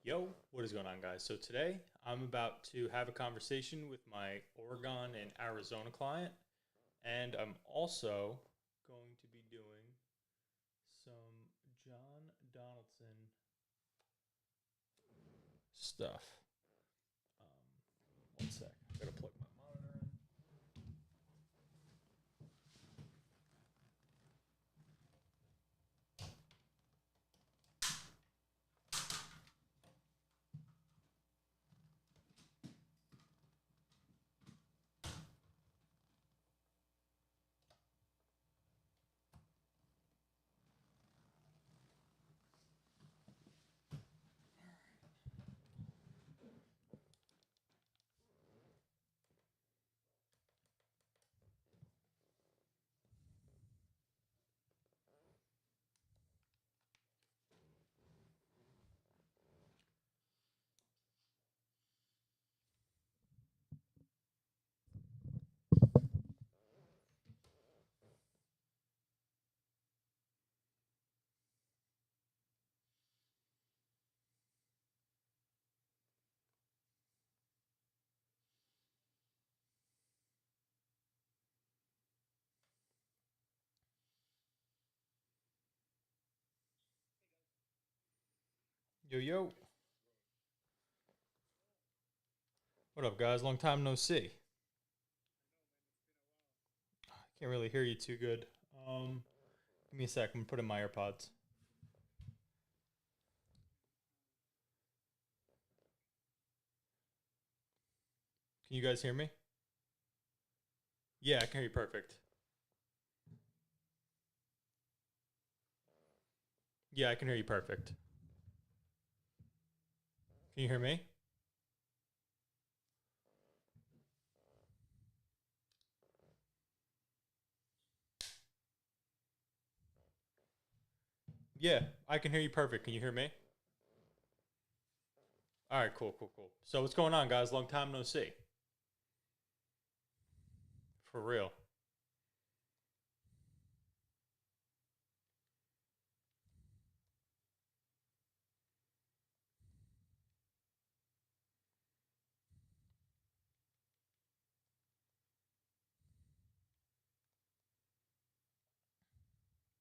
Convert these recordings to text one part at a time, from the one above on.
Yo, what is going on, guys? So today I'm about to have a conversation with my Oregon and Arizona client, and I'm also going to be doing some John Donaldson stuff. One sec, I gotta plug my monitor in. Yo, yo, what up, guys? Long time no see. I can't really hear you too good. Give me a sec. I'm gonna put in my AirPods. Can you guys hear me? Yeah, I can hear you perfect. Yeah, I can hear you perfect. Can you hear me? Yeah, I can hear you perfect. Can you hear me? All right, cool, cool, cool. So what's going on, guys? Long time no see. For real.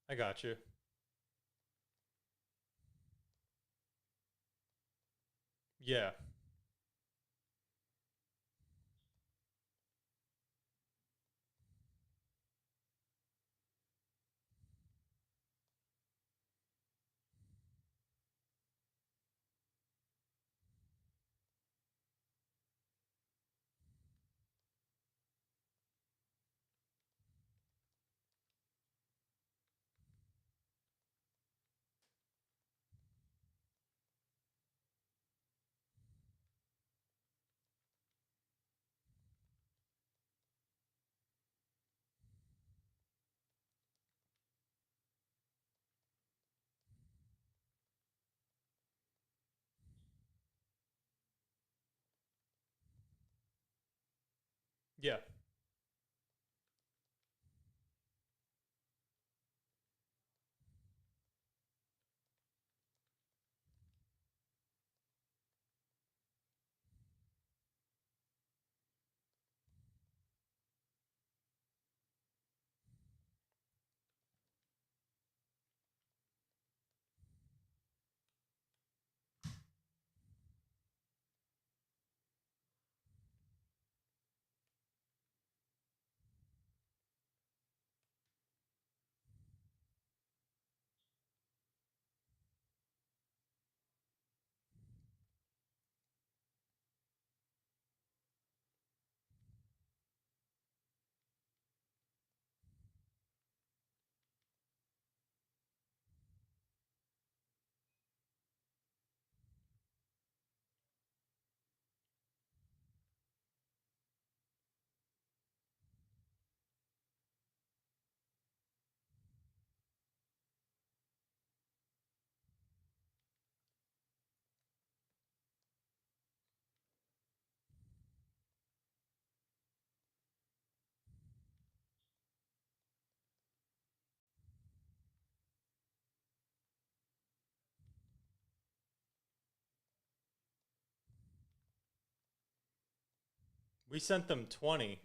I got you. Yeah. Yeah. We sent them 20.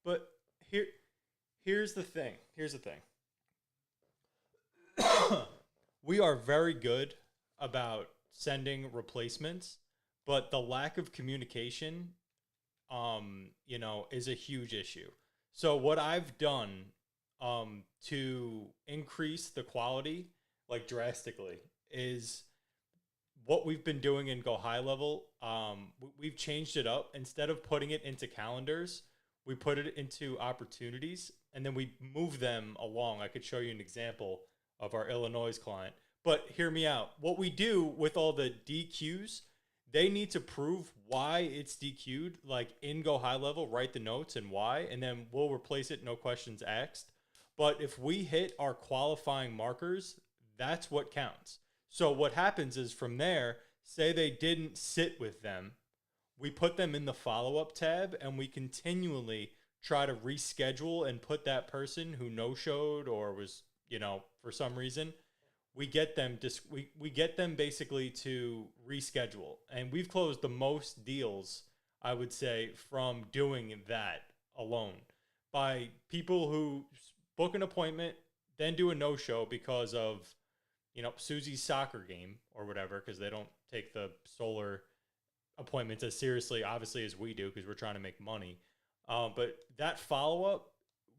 But here here's the thing. Here's the thing. We are very good about sending replacements, but the lack of communication, is a huge issue. So what I've done, to increase the quality, like drastically, is what we've been doing in Go High Level. We've changed it up. Instead of putting it into calendars, we put it into opportunities, and then we move them along. I could show you an example of our Illinois client, but hear me out. What we do with all the DQs, they need to prove why it's DQ'd, like in Go High Level, write the notes and why, and then we'll replace it, no questions asked. But if we hit our qualifying markers, that's what counts. So what happens is from there, say they didn't sit with them, we put them in the follow up tab and we continually try to reschedule and put that person who no showed or was, for some reason, we get them basically to reschedule. And we've closed the most deals, I would say, from doing that alone, by people who book an appointment, then do a no show because of, Susie's soccer game or whatever, because they don't take the solar appointments as seriously, obviously, as we do, because we're trying to make money. But that follow up,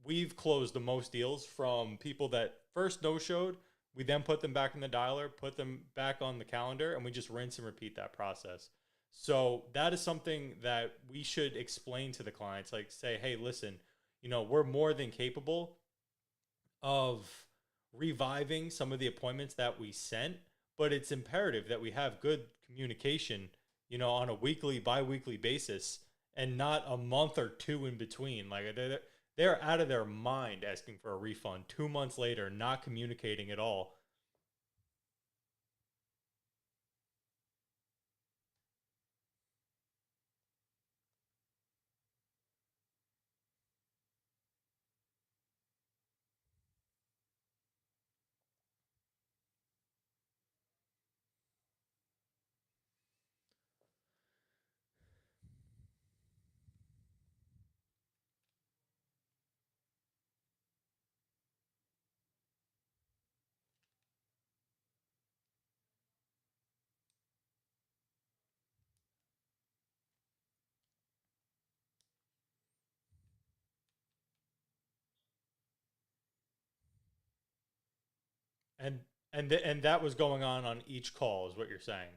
we've closed the most deals from people that first no showed. We then put them back in the dialer, put them back on the calendar, and we just rinse and repeat that process. So that is something that we should explain to the clients. Like, say, hey, listen, we're more than capable of reviving some of the appointments that we sent, but it's imperative that we have good communication, on a weekly, bi-weekly basis, and not a month or two in between. Like they're out of their mind asking for a refund 2 months later, not communicating at all. And and that was going on each call, is what you're saying.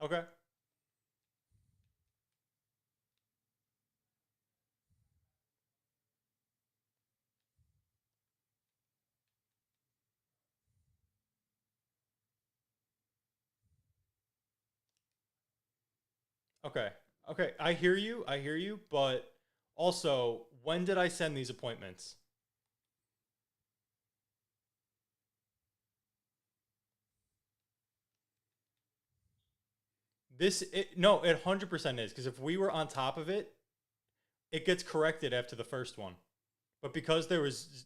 Okay. Okay. Okay. I hear you. I hear you. But also, when did I send these appointments? No, it 100% is, because if we were on top of it, it gets corrected after the first one. But because there was,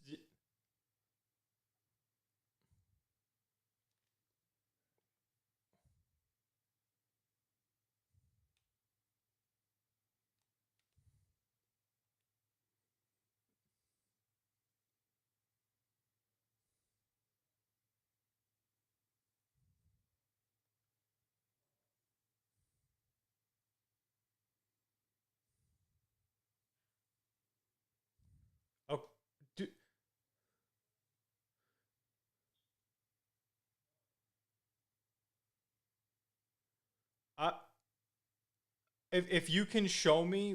if you can show me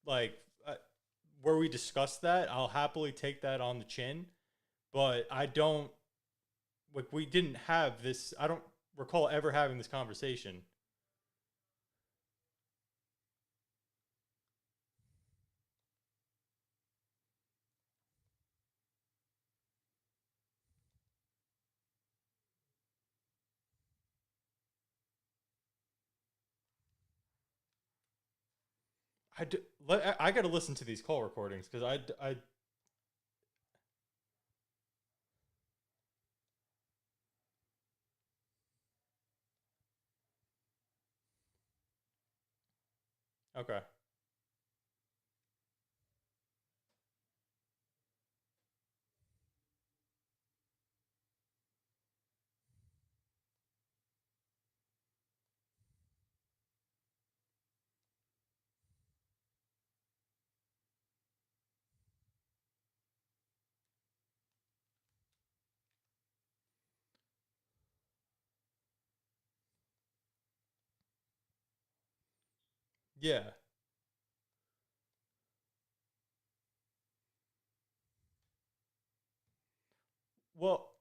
like uh, where we discussed that, I'll happily take that on the chin. But I don't like we didn't have this. I don't recall ever having this conversation. I do, I got to listen to these call recordings because I okay. Yeah. Well,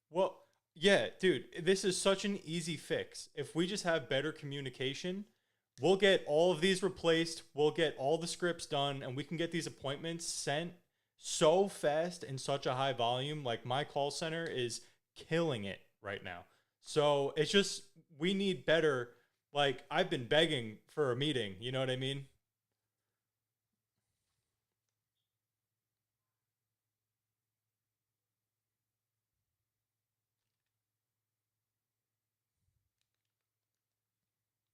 well, yeah, dude, this is such an easy fix. If we just have better communication, we'll get all of these replaced, we'll get all the scripts done, and we can get these appointments sent so fast in such a high volume. Like my call center is killing it right now. So it's just we need better. Like I've been begging for a meeting, you know what I mean?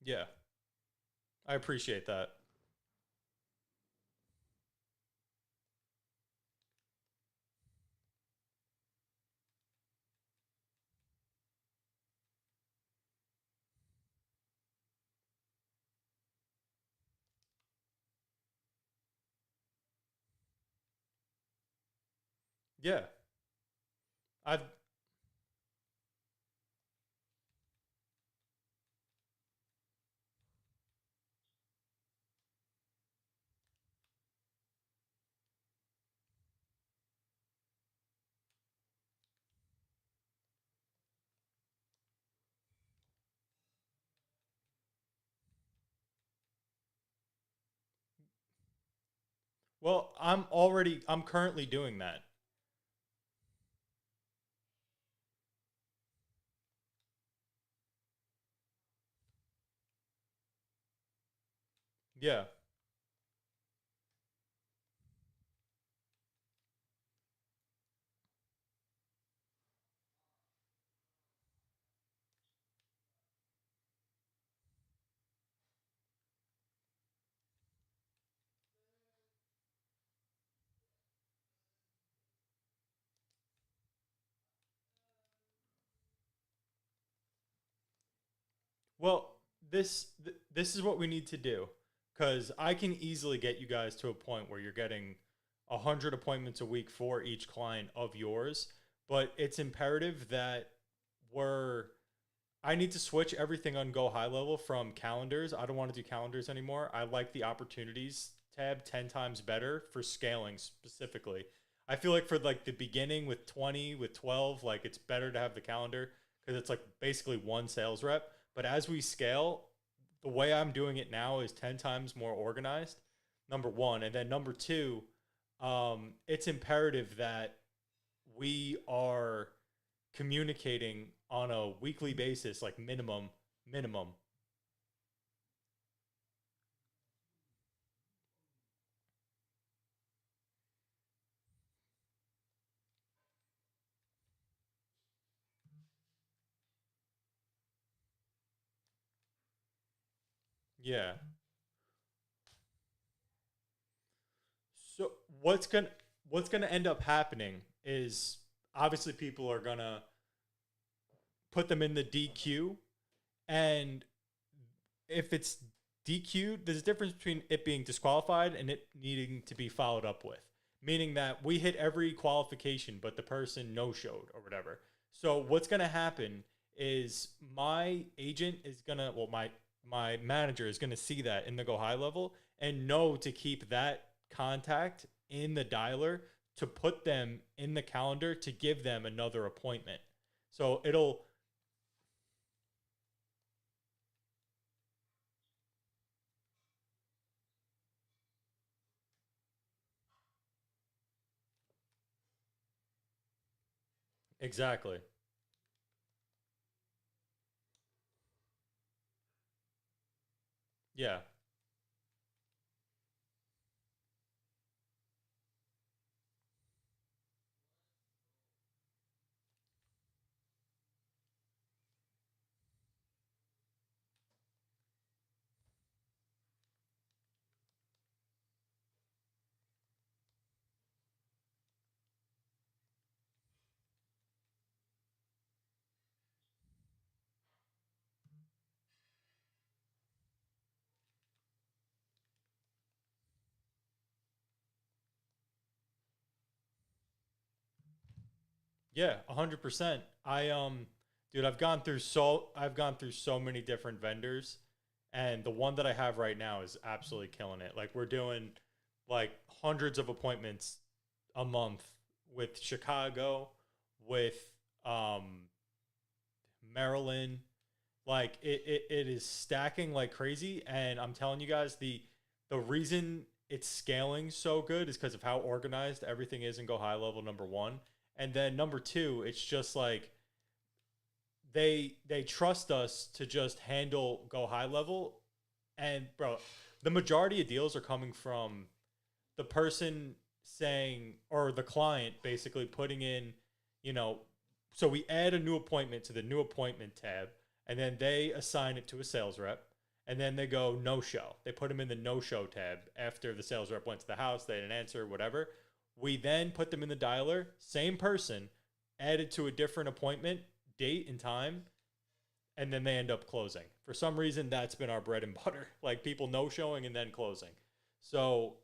Yeah. I appreciate that. Yeah. I've I'm currently doing that. Yeah. Well, this is what we need to do because I can easily get you guys to a point where you're getting 100 appointments a week for each client of yours. But it's imperative that we're. I need to switch everything on Go High Level from calendars. I don't want to do calendars anymore. I like the opportunities tab 10 times better for scaling specifically. I feel like for like the beginning with 20, with 12, like it's better to have the calendar because it's like basically one sales rep. But as we scale, the way I'm doing it now is 10 times more organized. Number one. And then number two, it's imperative that we are communicating on a weekly basis, like minimum. Yeah. So what's gonna end up happening is obviously people are gonna put them in the DQ, and if it's DQ'd, there's a difference between it being disqualified and it needing to be followed up with. meaning that we hit every qualification, but the person no showed or whatever. So what's gonna happen is my agent is gonna, well, my manager is gonna see that in the go high level and know to keep that contact in the dialer to put them in the calendar to give them another appointment. So it'll exactly. Yeah. Yeah, 100%. Dude, I've gone through so many different vendors, and the one that I have right now is absolutely killing it. Like we're doing like hundreds of appointments a month with Chicago, with um Maryland. Like it is stacking like crazy, and I'm telling you guys, the reason it's scaling so good is because of how organized everything is in Go High Level, number one. And then number two, it's just like they trust us to just handle Go High Level. And bro, the majority of deals are coming from the person saying, or the client basically putting in, you know, so we add a new appointment to the new appointment tab, and then they assign it to a sales rep, and then they go no show. They put them in the no show tab after the sales rep went to the house, they didn't answer, whatever. We then put them in the dialer, same person, added to a different appointment, date and time, and then they end up closing. For some reason, that's been our bread and butter. Like people no showing and then closing. So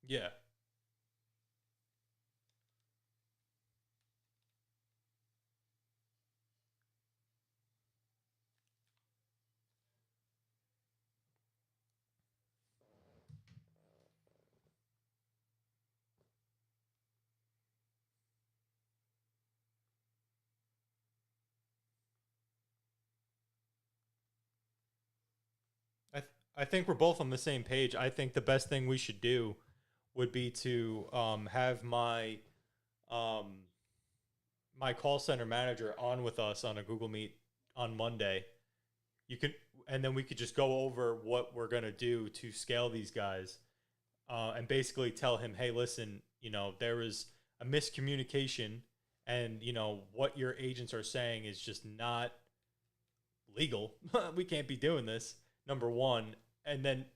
yeah, I th- I think we're both on the same page. I think the best thing we should do would be to have um, my call center manager on with us on a Google Meet on Monday. You could, and then we could just go over what we're gonna do to scale these guys, and basically tell him, hey, listen, there is a miscommunication, and what your agents are saying is just not legal. We can't be doing this. Number one, and then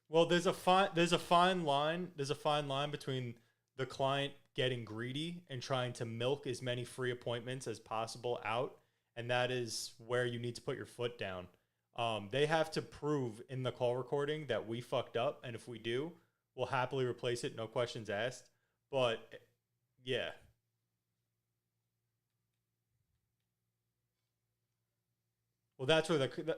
well, there's a fine line between the client getting greedy and trying to milk as many free appointments as possible out, and that is where you need to put your foot down. They have to prove in the call recording that we fucked up, and if we do, we'll happily replace it, no questions asked. But yeah, well, that's where the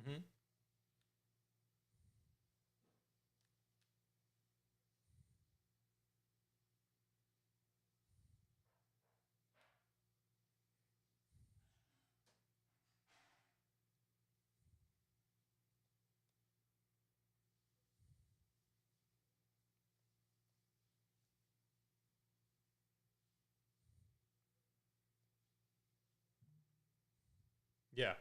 Hmm. Yeah.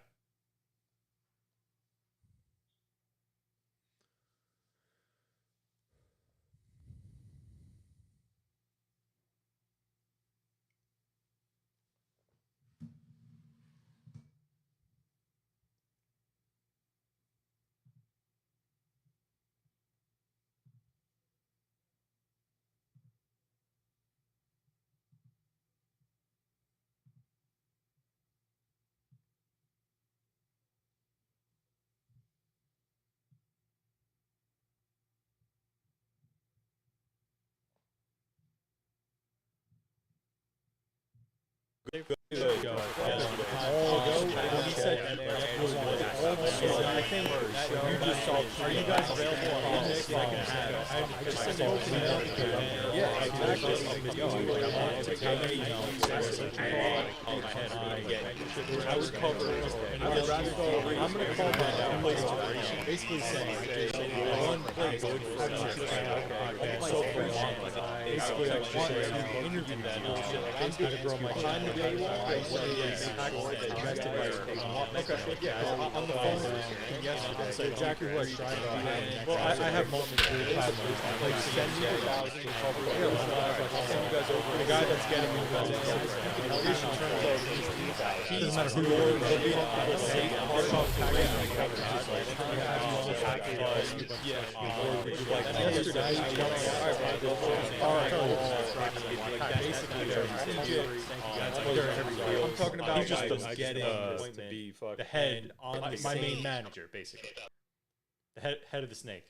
Good. Good. Go. He said that was on all the shows. I think that you just saw. Are you guys available on Monday? So I can have. I just sent it over to you. Yeah, exactly. I want to get I would cover. I would rather go. I'm going to call my place basically saying one place good for so for basically I want to interview that. I'm going to grow my time to be able to invested by okay, yeah, on the phone yesterday. So exactly what I tried to do. Well, I have moments where like send me the dollars to cover. Yeah, I'll send you guys over. The guy that's getting me the you should turn it over. Doesn't matter who you're with. He'll be safe. Yeah, like yesterday. All right, basically, I'm talking about he's just getting the head on my main manager, basically. The head of the snake.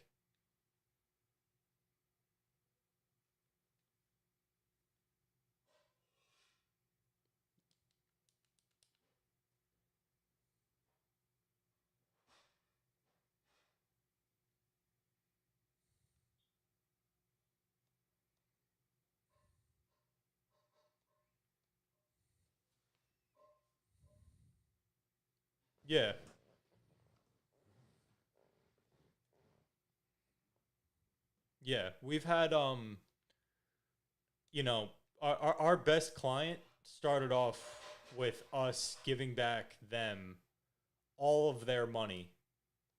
Yeah, yeah. We've had you know, our best client started off with us giving back them all of their money,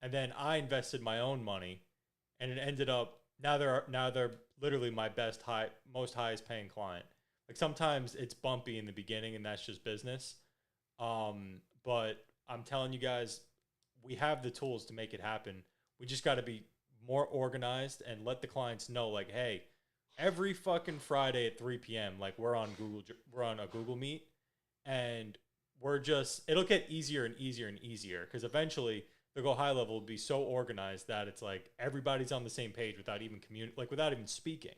and then I invested my own money, and it ended up now they're literally my best most highest paying client. Like sometimes it's bumpy in the beginning, and that's just business. But I'm telling you guys, we have the tools to make it happen. We just got to be more organized and let the clients know, like, hey, every fucking Friday at 3 p.m., like we're on a Google Meet, and we're just it'll get easier and easier and easier because eventually the go high level will be so organized that it's like everybody's on the same page without even without even speaking.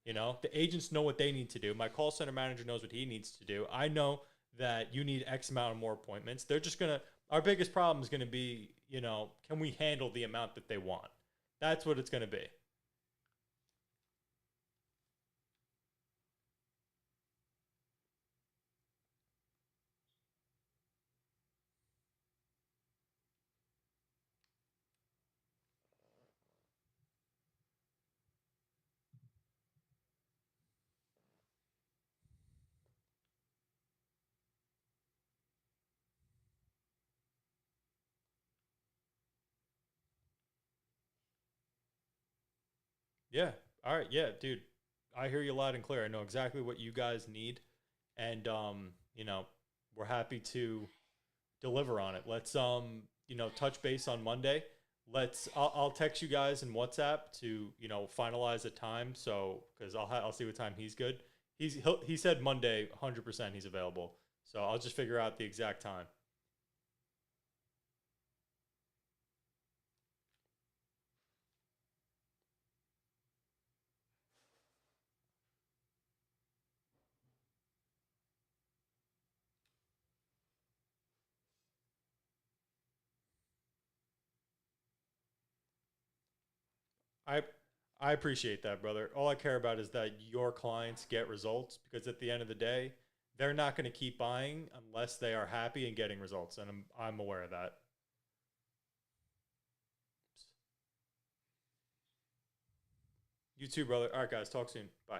You know, the agents know what they need to do. My call center manager knows what he needs to do. I know that you need X amount of more appointments. They're just gonna. Our biggest problem is gonna be, can we handle the amount that they want? That's what it's gonna be. Yeah. All right. Yeah, dude. I hear you loud and clear. I know exactly what you guys need, and we're happy to deliver on it. Let's touch base on Monday. I'll text you guys in WhatsApp to finalize a time. So because I'll see what time he's good. He said Monday 100% he's available. So I'll just figure out the exact time. I I appreciate that, brother. All I care about is that your clients get results because at the end of the day, they're not going to keep buying unless they are happy and getting results, and I'm aware of that. You too, brother. All right, guys, talk soon. Bye.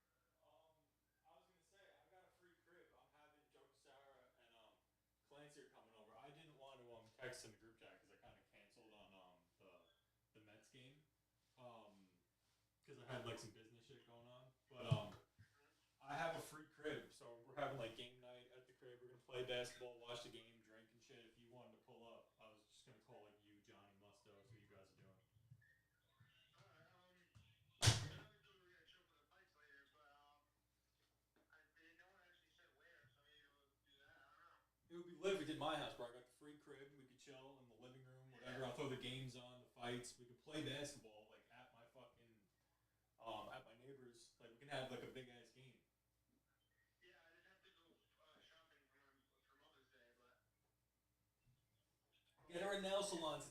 Call Anthony Lacuma. I was gonna say I got a free crib. I'm having Joe Sarah and Clancy are coming over. I didn't want to text in the group chat because I kind of canceled on the Mets game because I had like some business shit going on. But I have a free crib, so we're having like game night at the crib. We're gonna play basketball, watch the game, drink and shit. If you wanted to pull up, I was just gonna call like you, Johnny Musto, see what you guys are doing. would be lit if we did my house, bro. I got the free crib. We could chill in the living room, whatever. I'll throw the games on, the fights. We could play basketball like at my fucking at my neighbor's. Like we can have like a big ass game. Yeah, I didn't have to go shopping for Mother's Day, but Get her a nail salon to